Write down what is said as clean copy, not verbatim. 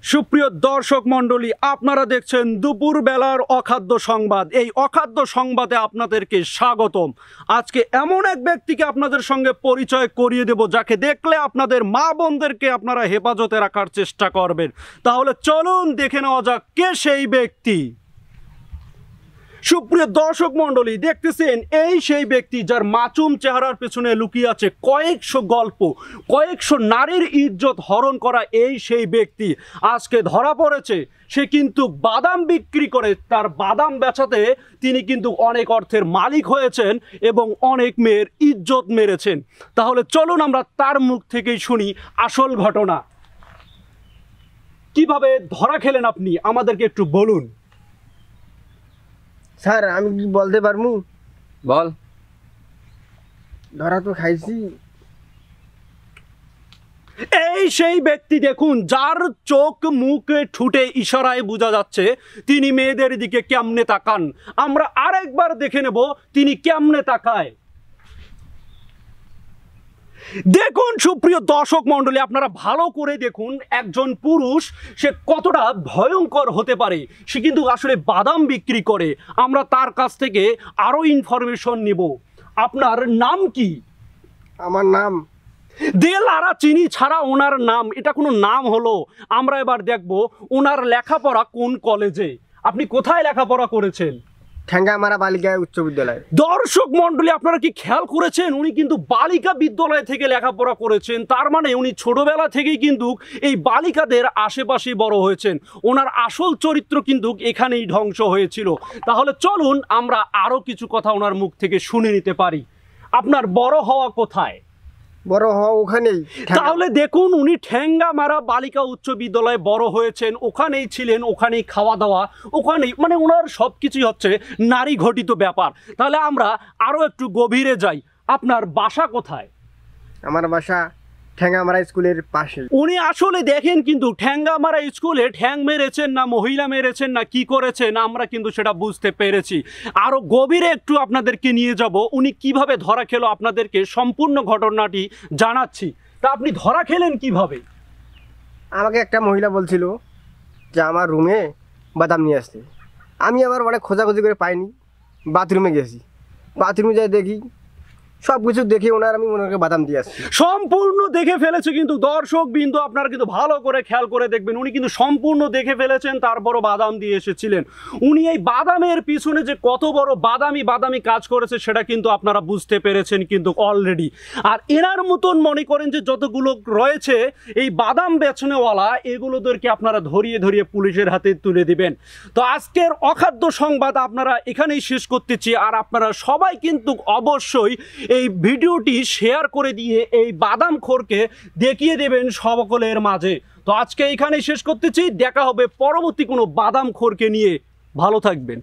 সুপ্রিয় দর্শক মণ্ডলী, আপনারা দেখছেন দুপুর বেলার অখাদ্য সংবাদ। এই অখাদ্য সংবাদে আপনাদেরকে স্বাগতম। আজকে এমন এক ব্যক্তিকে আপনাদের সঙ্গে পরিচয় করিয়ে দেব, যাকে দেখলে আপনাদের মা বোনদেরকে আপনারা হেফাজতে রাখার চেষ্টা করবেন। তাহলে চলুন দেখে নেওয়া যাক কে সেই ব্যক্তি। সুপ্রিয় দর্শক মণ্ডলী, দেখতেছেন এই সেই ব্যক্তি যার মাসুম চেহারার পেছনে লুকিয়ে আছে কয়েকশো গল্প, কয়েকশো নারীর ইজ্জত হরণ করা এই সেই ব্যক্তি আজকে ধরা পড়েছে। সে কিন্তু বাদাম বিক্রি করে, তার বাদাম বেচাতে তিনি কিন্তু অনেক অর্থের মালিক হয়েছেন এবং অনেক মেয়ের ইজ্জত মেরেছেন। তাহলে চলুন আমরা তার মুখ থেকেই শুনি আসল ঘটনা। কিভাবে ধরা খেলেন আপনি আমাদেরকে একটু বলুন। স্যার আমি কি বলতে পারবো? বল। ধরা তো খাইছি। এই সেই ব্যক্তি দেখুন, যার চোখ মুখ ঠুটে ইশারায় বোঝা যাচ্ছে তিনি মেয়েদের দিকে কেমনে তাকান। আমরা আরেকবার দেখে নেব তিনি কেমনে তাকায়। দেখুন সুপ্রিয় দর্শক মণ্ডলী, আপনারা ভালো করে দেখুন একজন পুরুষ সে কতটা ভয়ঙ্কর হতে পারে। সে কিন্তু আসলে বাদাম বিক্রি করে। আমরা তার কাছ থেকে আরো ইনফরমেশন নিব। আপনার নাম কি? আমার নাম দেলারা চিনি ছাড়া ওনার নাম, এটা কোনো নাম হলো? আমরা এবার দেখব ওনার লেখাপড়া কোন কলেজে। আপনি কোথায় লেখাপড়া করেছেন? ঠ্যাঙ্গামারা বালিকা উচ্চ বিদ্যালয়। দর্শক মণ্ডলী, আপনারা কি খেয়াল করেছেন উনি কিন্তু বালিকা বিদ্যালয় থেকে লেখাপড়া করেছেন। তার মানে উনি ছোটবেলা থেকেই কিন্তু এই বালিকাদের আশেপাশে বড় হয়েছেন। ওনার আসল চরিত্র কিন্তু এখানেই ধ্বংস হয়েছিল। তাহলে চলুন আমরা আরো কিছু কথা ওনার মুখ থেকে শুনে নিতে পারি। আপনার বড় হওয়া কোথায়? বড় হওয়া ওখানেই। তাহলে দেখুন উনি ঠ্যাঙ্গামারা বালিকা উচ্চ বিদ্যালয়ে বড় হয়েছেন, ওখানেই ছিলেন, ওখানেই খাওয়া দাওয়া, ওখানেই মানে ওনার সব কিছুই হচ্ছে নারী ঘটিত ব্যাপার। তাহলে আমরা আরো একটু গভীরে যাই। আপনার বাসা কোথায়? আমার বাসা ঠ্যাঙ্গামারা স্কুলের পাশে। উনি আসলে দেখেন কিন্তু ঠ্যাঙ্গামারা স্কুলে ঠ্যাং মেরেছেন না মহিলা মেরেছেন না কি করেছেন আমরা কিন্তু সেটা বুঝতে পেরেছি। আরো গভীরে একটু আপনাদেরকে নিয়ে যাব। উনি কিভাবে ধরা খেলো আপনাদেরকে সম্পূর্ণ ঘটনাটি জানাচ্ছি। তা আপনি ধরা খেলেন কিভাবে? আমাকে একটা মহিলা বলছিল যে আমার রুমে বাদাম নিয়ে আসতে। আমি আবার অনেক খোঁজাখুঁজি করে পাইনি, বাথরুমে গেছি। বাথরুমে যাই দেখি সব কিছু দেখে আমি ওনাকে বাদাম দিয়ে আসছি। সম্পূর্ণ দেখে ফেলেছে কিন্তু দর্শক বিন্দু, আপনারা কিন্তু ভালো করে খেয়াল করে দেখবেন। উনি কিন্তু সম্পূর্ণ দেখে ফেলেছেন, তারপরও বাদাম দিয়ে এসেছিলেন। উনি এই বাদামের পিছনে যে কত বড় বাদামি কাজ করেছে সেটা কিন্তু আপনারা বুঝতে পেরেছেন কিন্তু অলরেডি। আর এনার মতন মনে করেন যে যতগুলো রয়েছে এই বাদাম বেচনেওয়ালা, এগুলোদেরকে আপনারা ধরিয়ে পুলিশের হাতে তুলে দিবেন। তো আজকের অখাদ্য সংবাদ আপনারা এখানেই শেষ করতেছি। আর আপনারা সবাই কিন্তু অবশ্যই এই ভিডিওটি শেয়ার করে দিয়ে এই বাদামখোরকে দেখিয়ে দেবেন সকলের মাঝে। তো আজকে এখানেই শেষ করতেছি। দেখা হবে পরবর্তী কোনো বাদামখোরকে নিয়ে। ভালো থাকবেন।